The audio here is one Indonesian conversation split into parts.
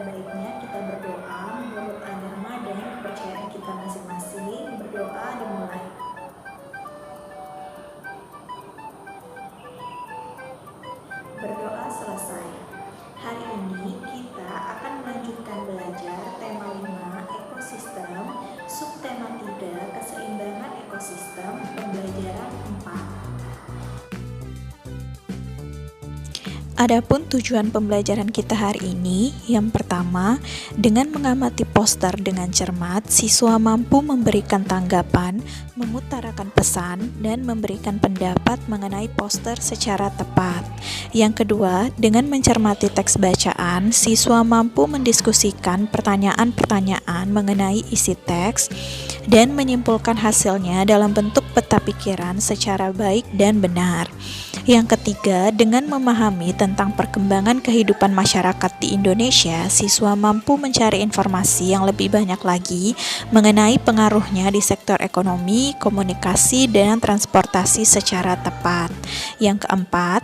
baiknya kita berdoa menurut agama dan kepercayaan kita masing-masing. Berdoa dimulai. Berdoa selesai. Hari ini kita akan melanjutkan belajar tema 5 ekosistem, subtema 3 keseimbangan ekosistem, pembelajaran 4. Adapun tujuan pembelajaran kita hari ini, yang pertama, dengan mengamati poster dengan cermat, siswa mampu memberikan tanggapan, mengutarakan pesan, dan memberikan pendapat mengenai poster secara tepat. Yang kedua, dengan mencermati teks bacaan, siswa mampu mendiskusikan pertanyaan-pertanyaan mengenai isi teks dan menyimpulkan hasilnya dalam bentuk peta pikiran secara baik dan benar. Yang ketiga, dengan memahami tentang perkembangan kehidupan masyarakat di Indonesia, siswa mampu mencari informasi yang lebih banyak lagi mengenai pengaruhnya di sektor ekonomi, komunikasi, dan transportasi secara tepat. Yang keempat,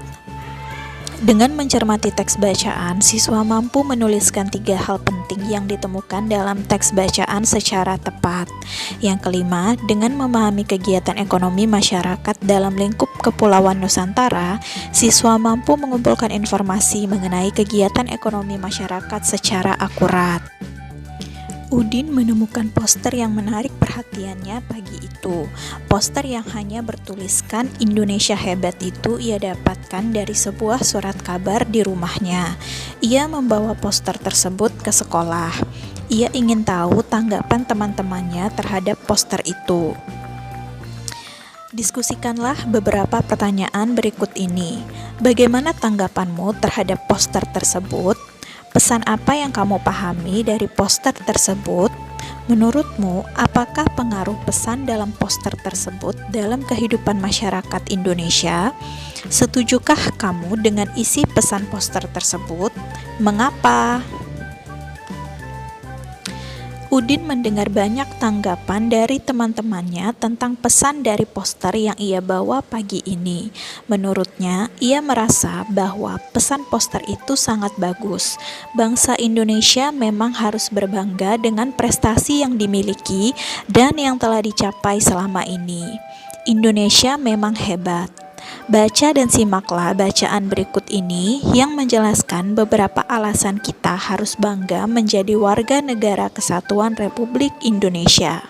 dengan mencermati teks bacaan, siswa mampu menuliskan 3 hal penting yang ditemukan dalam teks bacaan secara tepat. Yang kelima, dengan memahami kegiatan ekonomi masyarakat dalam lingkup Kepulauan Nusantara, siswa mampu mengumpulkan informasi mengenai kegiatan ekonomi masyarakat secara akurat. Udin menemukan poster yang menarik perhatiannya pagi itu. Poster yang hanya bertuliskan Indonesia hebat itu ia dapatkan dari sebuah surat kabar di rumahnya. Ia membawa poster tersebut ke sekolah. Ia ingin tahu tanggapan teman-temannya terhadap poster itu. Diskusikanlah beberapa pertanyaan berikut ini. Bagaimana tanggapanmu terhadap poster tersebut? Pesan apa yang kamu pahami dari poster tersebut? Menurutmu, apakah pengaruh pesan dalam poster tersebut dalam kehidupan masyarakat Indonesia? Setujukah kamu dengan isi pesan poster tersebut? Mengapa? Udin mendengar banyak tanggapan dari teman-temannya tentang pesan dari poster yang ia bawa pagi ini. Menurutnya, ia merasa bahwa pesan poster itu sangat bagus. Bangsa Indonesia memang harus berbangga dengan prestasi yang dimiliki dan yang telah dicapai selama ini. Indonesia memang hebat. Baca dan simaklah bacaan berikut ini yang menjelaskan beberapa alasan kita harus bangga menjadi warga negara kesatuan Republik Indonesia.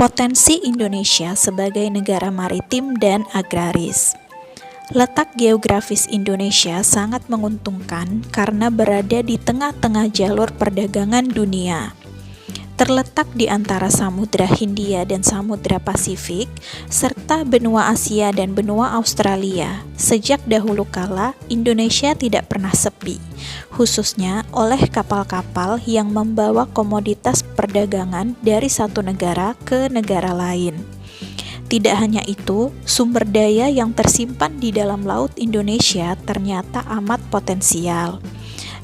Potensi Indonesia sebagai negara maritim dan agraris. Letak geografis Indonesia sangat menguntungkan karena berada di tengah-tengah jalur perdagangan dunia. Terletak di antara Samudra Hindia dan Samudra Pasifik, serta benua Asia dan benua Australia. Sejak dahulu kala, Indonesia tidak pernah sepi, khususnya oleh kapal-kapal yang membawa komoditas perdagangan dari satu negara ke negara lain. Tidak hanya itu, sumber daya yang tersimpan di dalam laut Indonesia ternyata amat potensial.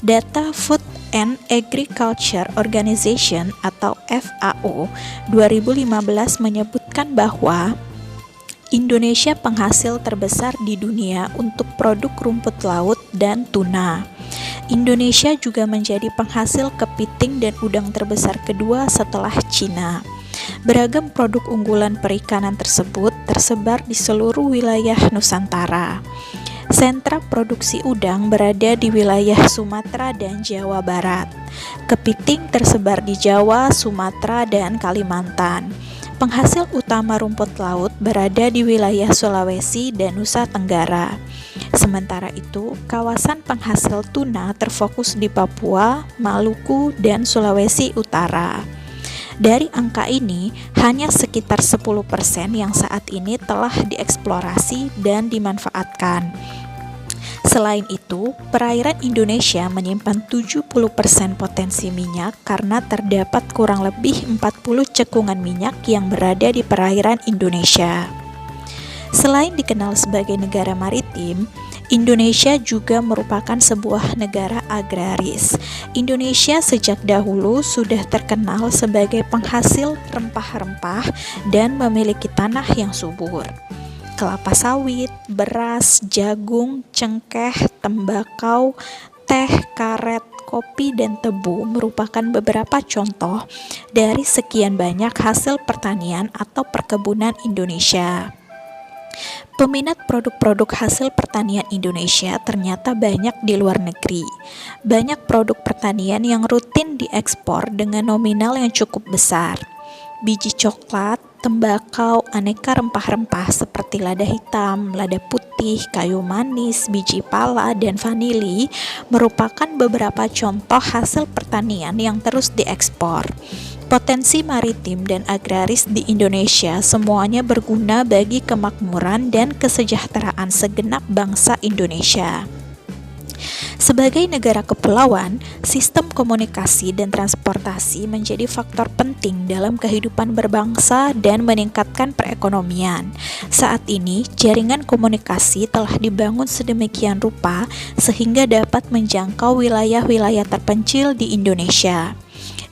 Data Food and Agriculture Organization atau FAO 2015 menyebutkan bahwa Indonesia penghasil terbesar di dunia untuk produk rumput laut dan tuna. Indonesia juga menjadi penghasil kepiting dan udang terbesar kedua setelah Cina. Beragam produk unggulan perikanan tersebut tersebar di seluruh wilayah Nusantara. Sentra produksi udang berada di wilayah Sumatera dan Jawa Barat. Kepiting tersebar di Jawa, Sumatera, dan Kalimantan. Penghasil utama rumput laut berada di wilayah Sulawesi dan Nusa Tenggara. Sementara itu, kawasan penghasil tuna terfokus di Papua, Maluku, dan Sulawesi Utara. Dari angka ini, hanya sekitar 10% yang saat ini telah dieksplorasi dan dimanfaatkan. Selain itu, perairan Indonesia menyimpan 70% potensi minyak karena terdapat kurang lebih 40 cekungan minyak yang berada di perairan Indonesia. Selain dikenal sebagai negara maritim, Indonesia juga merupakan sebuah negara agraris. Indonesia sejak dahulu sudah terkenal sebagai penghasil rempah-rempah dan memiliki tanah yang subur. Kelapa sawit, beras, jagung, cengkeh, tembakau, teh, karet, kopi, dan tebu merupakan beberapa contoh dari sekian banyak hasil pertanian atau perkebunan Indonesia. Peminat produk-produk hasil pertanian Indonesia ternyata banyak di luar negeri. Banyak produk pertanian yang rutin diekspor dengan nominal yang cukup besar. Biji coklat, tembakau, aneka rempah-rempah seperti lada hitam, lada putih, kayu manis, biji pala, dan vanili merupakan beberapa contoh hasil pertanian yang terus diekspor. Potensi maritim dan agraris di Indonesia semuanya berguna bagi kemakmuran dan kesejahteraan segenap bangsa Indonesia. Sebagai negara kepulauan, sistem komunikasi dan transportasi menjadi faktor penting dalam kehidupan berbangsa dan meningkatkan perekonomian. Saat ini, jaringan komunikasi telah dibangun sedemikian rupa sehingga dapat menjangkau wilayah-wilayah terpencil di Indonesia.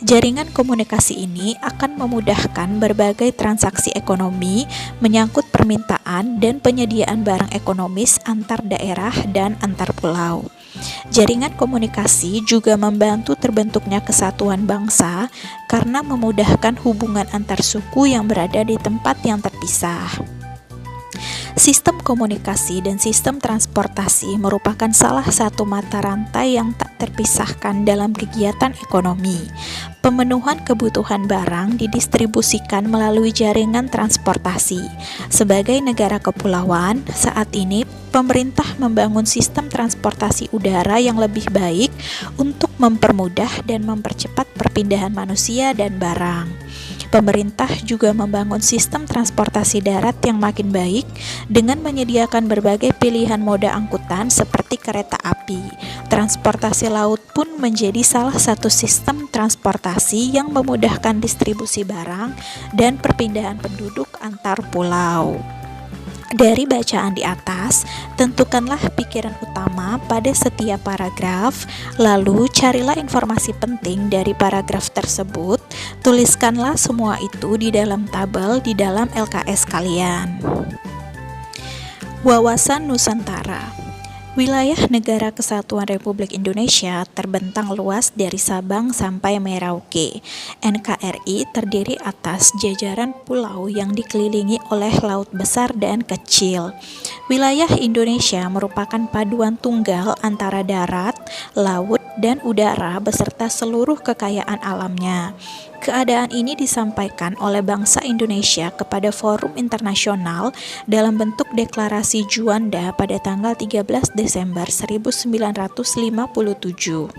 Jaringan komunikasi ini akan memudahkan berbagai transaksi ekonomi, menyangkut permintaan dan penyediaan barang ekonomis antar daerah dan antar pulau. Jaringan komunikasi juga membantu terbentuknya kesatuan bangsa karena memudahkan hubungan antar suku yang berada di tempat yang terpisah. Sistem komunikasi dan sistem transportasi merupakan salah satu mata rantai yang tak terpisahkan dalam kegiatan ekonomi. Pemenuhan kebutuhan barang didistribusikan melalui jaringan transportasi. Sebagai negara kepulauan, saat ini pemerintah membangun sistem transportasi udara yang lebih baik untuk mempermudah dan mempercepat perpindahan manusia dan barang. Pemerintah juga membangun sistem transportasi darat yang makin baik dengan menyediakan berbagai pilihan moda angkutan seperti kereta api. Transportasi laut pun menjadi salah satu sistem transportasi yang memudahkan distribusi barang dan perpindahan penduduk antar pulau. Dari bacaan di atas, tentukanlah pikiran utama pada setiap paragraf, lalu carilah informasi penting dari paragraf tersebut, tuliskanlah semua itu di dalam tabel di dalam LKS kalian. Wawasan Nusantara. Wilayah Negara Kesatuan Republik Indonesia terbentang luas dari Sabang sampai Merauke. NKRI terdiri atas jajaran pulau yang dikelilingi oleh laut besar dan kecil. Wilayah Indonesia merupakan paduan tunggal antara darat, laut, dan udara beserta seluruh kekayaan alamnya. Keadaan ini disampaikan oleh bangsa Indonesia kepada forum internasional dalam bentuk deklarasi Juanda pada tanggal 13 Desember 1957.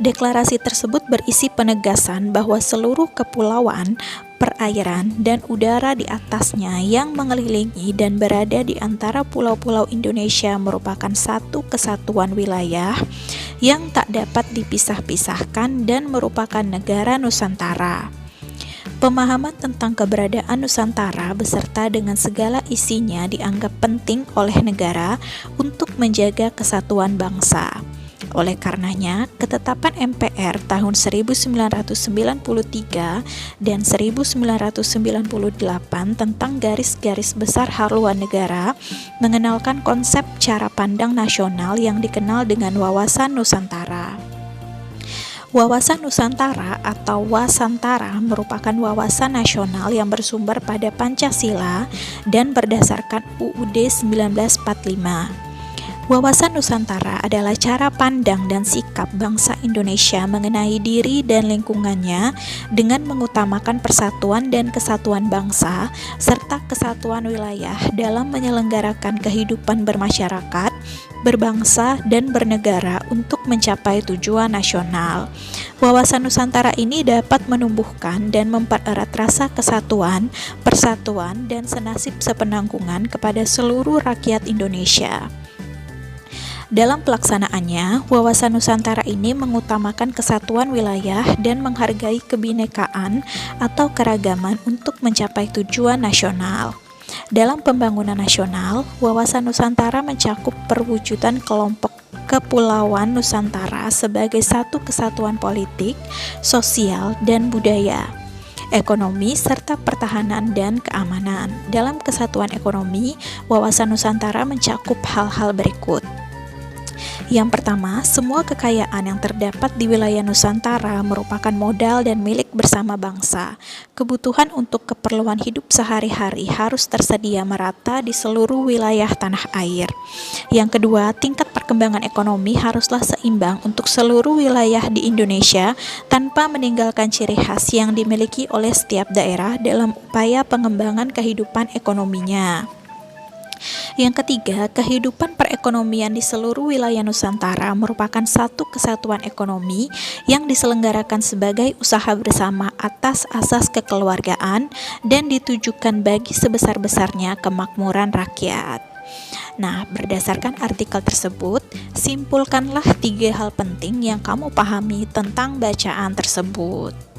Deklarasi tersebut berisi penegasan bahwa seluruh kepulauan, perairan, dan udara di atasnya yang mengelilingi dan berada di antara pulau-pulau Indonesia merupakan satu kesatuan wilayah yang tak dapat dipisah-pisahkan dan merupakan negara Nusantara. Pemahaman tentang keberadaan Nusantara beserta dengan segala isinya dianggap penting oleh negara untuk menjaga kesatuan bangsa. Oleh karenanya, ketetapan MPR tahun 1993 dan 1998 tentang garis-garis besar haluan negara mengenalkan konsep cara pandang nasional yang dikenal dengan wawasan Nusantara. Wawasan Nusantara atau Wasantara merupakan wawasan nasional yang bersumber pada Pancasila dan berdasarkan UUD 1945. Wawasan Nusantara adalah cara pandang dan sikap bangsa Indonesia mengenai diri dan lingkungannya dengan mengutamakan persatuan dan kesatuan bangsa serta kesatuan wilayah dalam menyelenggarakan kehidupan bermasyarakat, berbangsa, dan bernegara untuk mencapai tujuan nasional. Wawasan Nusantara ini dapat menumbuhkan dan mempererat rasa kesatuan, persatuan, dan senasib sepenanggungan kepada seluruh rakyat Indonesia. Dalam pelaksanaannya, wawasan Nusantara ini mengutamakan kesatuan wilayah dan menghargai kebinekaan atau keragaman untuk mencapai tujuan nasional. Dalam pembangunan nasional, wawasan Nusantara mencakup perwujudan kelompok kepulauan Nusantara sebagai satu kesatuan politik, sosial, dan budaya, ekonomi, serta pertahanan dan keamanan. Dalam kesatuan ekonomi, wawasan Nusantara mencakup hal-hal berikut, Yang pertama, semua kekayaan yang terdapat di wilayah Nusantara merupakan modal dan milik bersama bangsa. Kebutuhan untuk keperluan hidup sehari-hari harus tersedia merata di seluruh wilayah tanah air. Yang kedua, tingkat perkembangan ekonomi haruslah seimbang untuk seluruh wilayah di Indonesia tanpa meninggalkan ciri khas yang dimiliki oleh setiap daerah dalam upaya pengembangan kehidupan ekonominya. Yang ketiga, kehidupan perekonomian di seluruh wilayah Nusantara merupakan satu kesatuan ekonomi yang diselenggarakan sebagai usaha bersama atas asas kekeluargaan dan ditujukan bagi sebesar-besarnya kemakmuran rakyat. Nah, berdasarkan artikel tersebut, simpulkanlah 3 hal penting yang kamu pahami tentang bacaan tersebut.